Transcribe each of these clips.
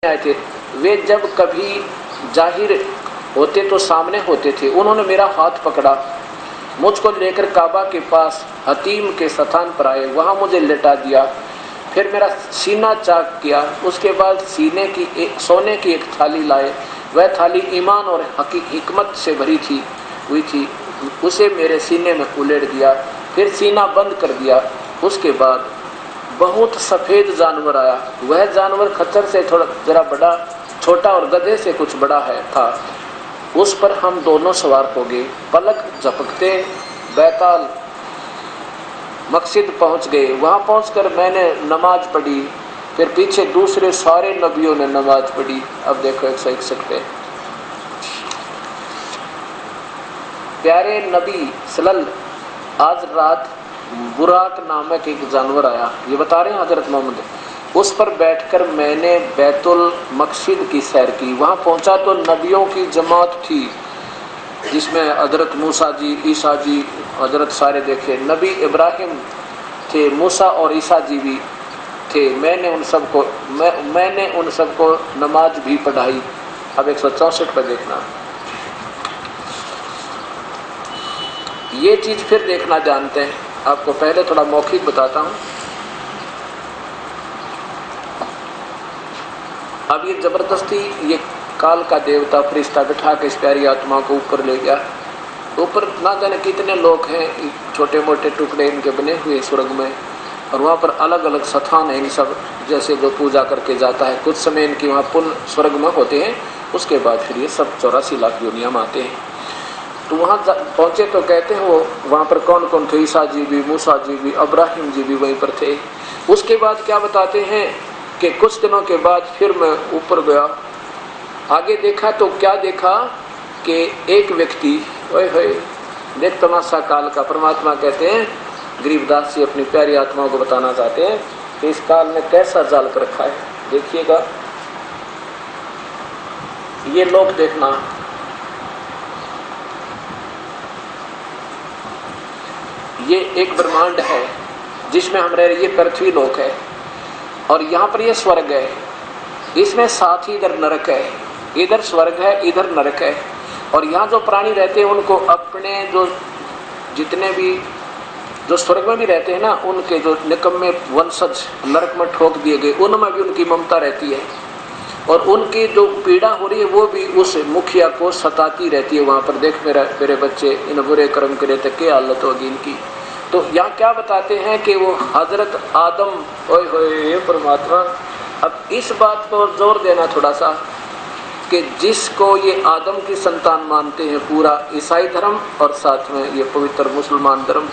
आए थे, वे जब कभी जाहिर होते तो सामने होते थे। उन्होंने मेरा हाथ पकड़ा, मुझको लेकर काबा के पास हतीम के स्थान पर आए, वहाँ मुझे लेटा दिया, फिर मेरा सीना चाक किया। उसके बाद सोने की एक थाली लाए, वह थाली ईमान और हिकमत से भरी हुई थी, उसे मेरे सीने में उलेट दिया, फिर सीना बंद कर दिया। उसके बाद बहुत सफ़ेद जानवर आया, वह जानवर खच्चर से थोड़ा जरा बड़ा छोटा और गधे से कुछ बड़ा था। उस पर हम दोनों सवार हो गए। पलक झपकते बैताल मस्जिद पहुंच गए। वहां पहुंचकर मैंने नमाज पढ़ी, फिर पीछे दूसरे सारे नबियों ने नमाज पढ़ी। अब देखो 161 पे प्यारे नबी सल्लल्लाहु अलैहि वसल्लम, आज रात बुराक नामक एक जानवर आया, ये बता रहे हैं हजरत मोहम्मद। उस पर बैठकर मैंने बैतुल मस्जिद की सैर की। वहाँ पहुँचा तो नबियों की जमात थी, जिसमें हजरत मूसा जी, ईसा जी, हजरत सारे देखे। नबी इब्राहिम थे, मूसा और ईसा जी भी थे। मैंने उन सबको नमाज भी पढ़ाई। अब 164 पर देखना, ये चीज़ फिर देखना जानते हैं। आपको पहले थोड़ा मौखिक बताता हूँ। अब ये ज़बरदस्ती ये काल का देवता फरिश्ता बिठा के इस प्यारी आत्मा को ऊपर ले गया। ऊपर ना जाने कितने लोग हैं, छोटे मोटे टुकड़े इनके बने हुए स्वर्ग में, और वहाँ पर अलग अलग स्थान है इन सब, जैसे जो पूजा करके जाता है। कुछ समय इनकी वहाँ पुण्य स्वर्ग में होते हैं, उसके बाद फिर ये सब 84 लाख दुनिया में आते हैं। तो वहाँ पहुँचे तो कहते हैं वो वहाँ पर कौन कौन थे, ईसा जी भी, मूसा जी भी, इब्राहिम जी भी वहीं पर थे। उसके बाद क्या बताते हैं कि कुछ दिनों के बाद फिर मैं ऊपर गया, आगे देखा तो क्या देखा कि एक व्यक्ति, ओए होए देख तमाशा काल का। परमात्मा कहते हैं, गरीबदास जी अपनी प्यारी आत्माओं को बताना चाहते हैं कि इस काल ने कैसा जाल कर रखा है। देखिएगा, ये लोग देखना, ये एक ब्रह्मांड है जिसमें हम रह रहे, ये पृथ्वी लोक है, और यहाँ पर ये स्वर्ग है। इसमें साथ ही इधर नरक है, इधर स्वर्ग है, इधर नरक है। और यहाँ जो प्राणी रहते हैं उनको अपने जो जितने भी जो स्वर्ग में भी रहते हैं ना, उनके जो निकम्मे वंशज नरक में ठोक दिए गए, उनमें भी उनकी ममता रहती है, और उनकी जो पीड़ा हो रही है वो भी उस मुखिया को सताती रहती है। वहाँ पर देख मेरे बच्चे इन बुरे कर्म करे तो क्या हालत होगी इनकी। तो यहाँ क्या बताते हैं कि वो हजरत आदम, ओए होए परमात्मा, अब इस बात पर जोर देना थोड़ा सा कि जिसको ये आदम की संतान मानते हैं, पूरा ईसाई धर्म और साथ में ये पवित्र मुसलमान धर्म,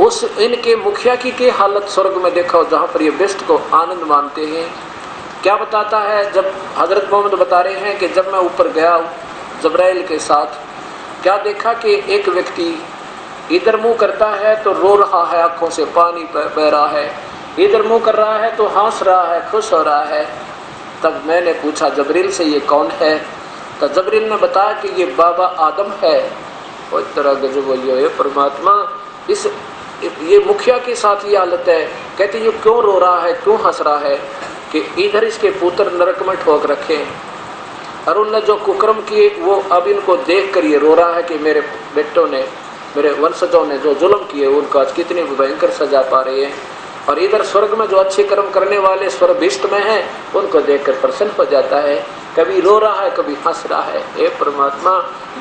उस इनके मुखिया की हालत स्वर्ग में देखो, जहाँ पर ये बेस्ट को आनंद मानते हैं। क्या बताता है, जब हजरत मोहम्मद बता रहे हैं कि जब मैं ऊपर गया जबराइल के साथ, क्या देखा कि एक व्यक्ति इधर मुंह करता है तो रो रहा है, आंखों से पानी बह रहा है, इधर मुंह कर रहा है तो हंस रहा है, खुश हो रहा है। तब मैंने पूछा जबरील से, ये कौन है? तो जबरील ने बताया कि ये बाबा आदम है। और तरह गजब बोलियो, ये परमात्मा, ये मुखिया के साथ ये हालत है। कहते ये क्यों रो रहा है, क्यों हंस रहा है कि इधर इसके पुत्र नरक में ठोक रखे, और उनने जो कुकर्म किए वो अब इनको देख कर ये रो रहा है कि मेरे बेटों ने, मेरे वंशजों ने जो जुल्म किए उनको आज कितनी भयंकर सजा पा रहे हैं। और इधर स्वर्ग में जो अच्छे कर्म करने वाले स्वर्गभिष्ट में हैं, उनको देखकर प्रसन्न हो जाता है, कभी रो रहा है कभी हंस रहा है। हे परमात्मा,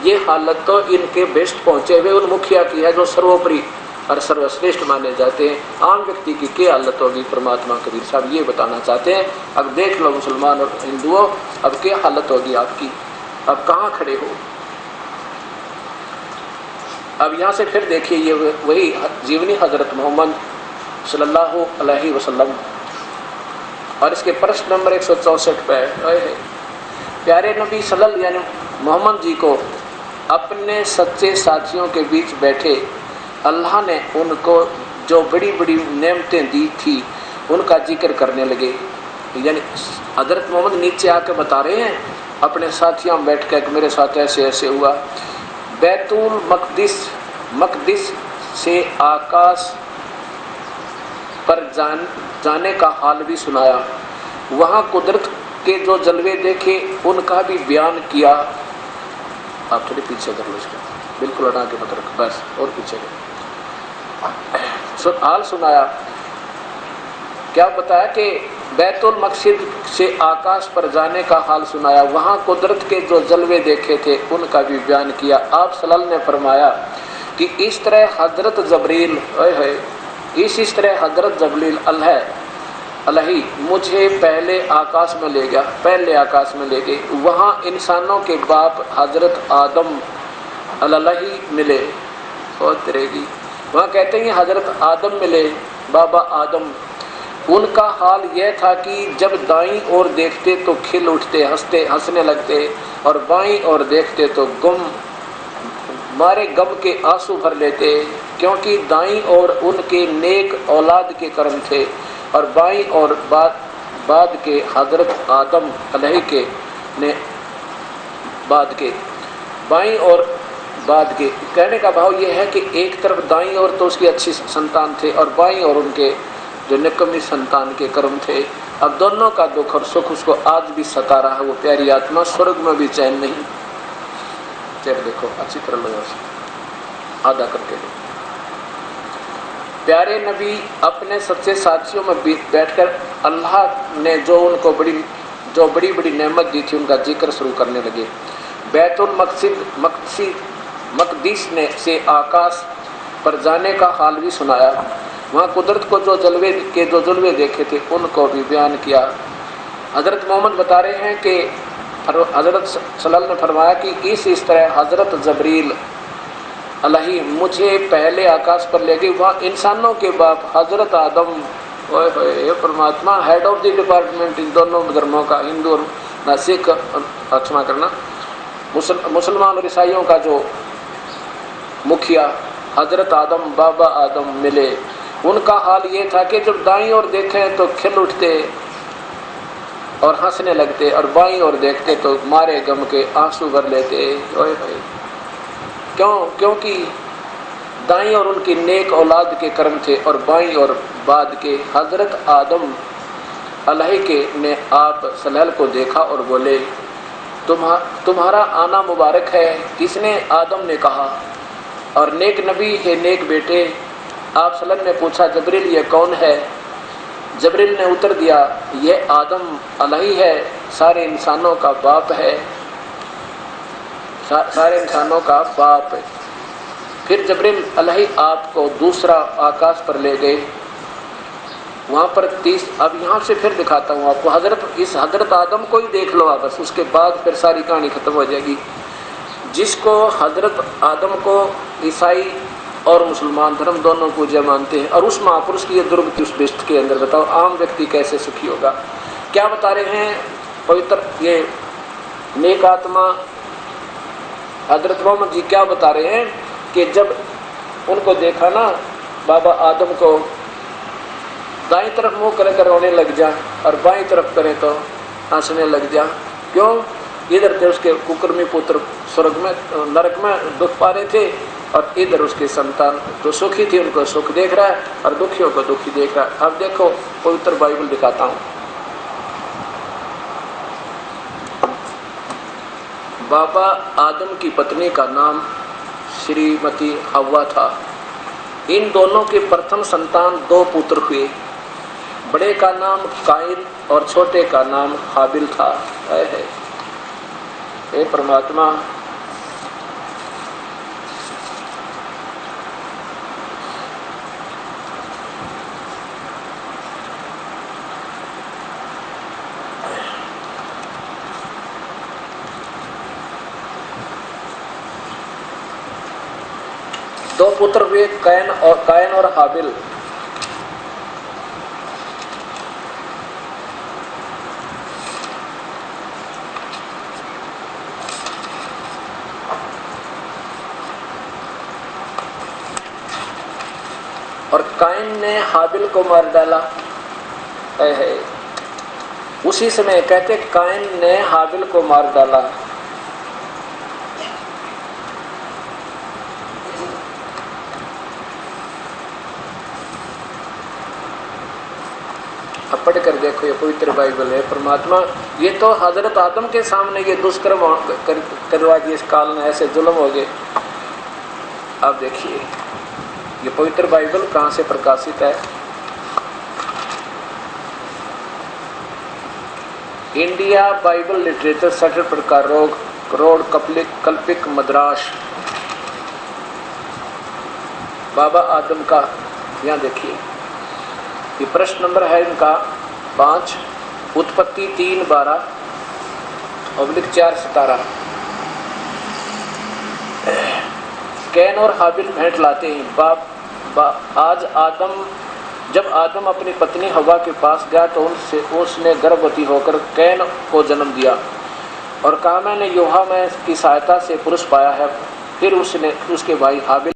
ये हालत तो इनके बेस्ट पहुंचे हुए उन मुखिया की है जो सर्वोपरि और सर्वश्रेष्ठ माने जाते हैं। आम व्यक्ति की क्या हालत होगी, परमात्मा कबीर साहब ये बताना चाहते हैं। अब देख लो मुसलमान और हिंदुओं, अब क्या हालत होगी आपकी, अब कहाँ खड़े हो। अब यहाँ से फिर देखिए, ये वही जीवनी हजरत मोहम्मद सल्लल्लाहु अलैहि वसल्लम, और इसके प्रश्न नंबर 164 पे है, प्यारे नबी सल्लल्लाहु यानी मोहम्मद जी को अपने सच्चे साथियों के बीच बैठे अल्लाह ने उनको जो बड़ी बड़ी नेमतें दी थी उनका जिक्र करने लगे। यानी हजरत मोहम्मद नीचे आके बता रहे हैं अपने साथियों में बैठ कर, मेरे साथ ऐसे ऐसे हुआ। बैतुल मकदिस से आकाश पर जाने का हाल भी सुनाया। वहाँ कुदरत के जो जलवे देखे उनका भी बयान किया। आप थोड़ी पीछे कर लो इसको, बिल्कुल अड़ा के मत रखो, बस और पीछे हाल सुनाया। क्या बताया कि बैतुल मकसिद से आकाश पर जाने का हाल सुनाया, वहाँ कुदरत के जो जलवे देखे थे उनका भी बयान किया। आप सल्लल्लाहु ने फरमाया कि इस तरह हजरत जबरील इस तरह हजरत जबरील अलही मुझे पहले आकाश में ले गए। वहाँ इंसानों के बाप हजरत आदम अलही मिले और तेरेगी। वहाँ कहते हैं हजरत आदम मिले, बाबा आदम। उनका हाल यह था कि जब दाईं ओर देखते तो खिल उठते, हंसने लगते, और बाईं ओर देखते तो मारे गम के आंसू भर लेते, क्योंकि दाईं ओर उनके नेक औलाद के कर्म थे और बाईं ओर बाद के हजरत आदम अलैहि के ने बाईं और बाद के। कहने का भाव यह है कि एक तरफ दाईं ओर तो उसकी अच्छी संतान थे और बाईं ओर उनके जो निकम्मी संतान के कर्म थे। अब दोनों का दुख और सुख उसको आज भी सता रहा है। वो प्यारी आत्मा स्वर्ग में भी चैन नहीं। चल देखो अच्छी तरह लो, आधा करके दो। प्यारे नबी अपने सच्चे साथियों में बैठकर अल्लाह ने जो उनको बड़ी बड़ी नेमत दी थी उनका जिक्र शुरू करने लगे। बैतुल मक़दिस ने से आकाश पर जाने का हाल भी सुनाया। वहाँ कुदरत को जो जलवे देखे थे उनको भी बयान किया। हज़रत मोहम्मद बता रहे हैं कि हज़रत सल्लल्लाहु ने फरमाया कि इस तरह हज़रत जबरील अलही मुझे पहले आकाश पर ले गई। वहाँ इंसानों के बाप हज़रत आदम, परमात्मा, head of the department in दोनों धर्मों का, हिंदू और सिख, क्षमा करना, मुसलमान और ईसाइयों का जो मुखिया हज़रत आदम, बाबा आदम मिले। उनका हाल ये था कि जब दाईं ओर देखें तो खिल उठते और हंसने लगते, और बाईं ओर देखते तो मारे गम के आंसू भर लेते। क्योंकि दाईं ओर उनकी नेक औलाद के कर्म थे और बाईं ओर बाद के हज़रत आदम अलैहि के ने आप सल्लल्लाहु को देखा और बोले, तुम्हारा आना मुबारक है। किसने? आदम ने कहा। और नेक नबी है, नेक बेटे। आप सल्लल्लाहु ने पूछा, जबरील ये कौन है? जबरील ने उत्तर दिया, यह आदम अलैहि है, सारे इंसानों का बाप है, सारे इंसानों का बाप है। फिर जबरील अलैहि आपको दूसरा आकाश पर ले गए। वहाँ पर 30, अब यहाँ से फिर दिखाता हूँ आपको, हज़रत आदम को ही देख लो आप, बस उसके बाद फिर सारी कहानी खत्म हो जाएगी। जिसको हज़रत आदम को ईसाई और मुसलमान धर्म दोनों पूज्य मानते हैं, और उस महापुरुष की ये दुर्गति उस बेस्ट के अंदर, बताओ आम व्यक्ति कैसे सुखी होगा? क्या बता रहे हैं पवित्र ये नेक आत्मा हज़रत मोहम्मद जी? क्या बता रहे हैं कि जब उनको देखा ना, बाबा आदम को, दाईं तरफ मुँह कर रोने लग जा और बाईं तरफ करे तो हंसने लग जा। क्यों? इधर थे उसके कुकर्मी पुत्र स्वर्ग में, नरक में दुख पा रहे थे, और इधर उसके संतान जो सुखी थी उनको सुख देख रहा है और दुखियों को दुखी देख रहा है। अब देखो पवित्र बाइबल दिखाता हूँ। बाबा आदम की पत्नी का नाम श्रीमती हव्वा था। इन दोनों के प्रथम संतान 2 पुत्र हुए। बड़े का नाम काइन और छोटे का नाम हाबिल था। हे परमात्मा, दो पुत्र हुए, कायन और हाबिल। और कायन ने हाबिल को मार डाला। उसी समय कहते कायन ने हाबिल को मार डाला। अब पढ़ कर देखो, ये पवित्र बाइबल है। परमात्मा ये तो हजरत आदम के सामने ये दुष्कर्म करवा दिए, इस काल में ऐसे जुल्म हो गए। अब देखिए ये पवित्र बाइबल कहाँ से प्रकाशित है। इंडिया बाइबल लिटरेचर सर्टिफिकेट का रोड कल्पिक मद्रास, बाबा आदम का। यहाँ देखिए ये प्रश्न नंबर है इनका 5, उत्पत्ति 3:12/4-17। कैन और हाबिल भेंट लाते हैं। जब आदम अपनी पत्नी हवा के पास गया तो उसने गर्भवती होकर कैन को जन्म दिया, और कहा मैंने योहा में की सहायता से पुरुष पाया है। फिर उसके भाई हाबिल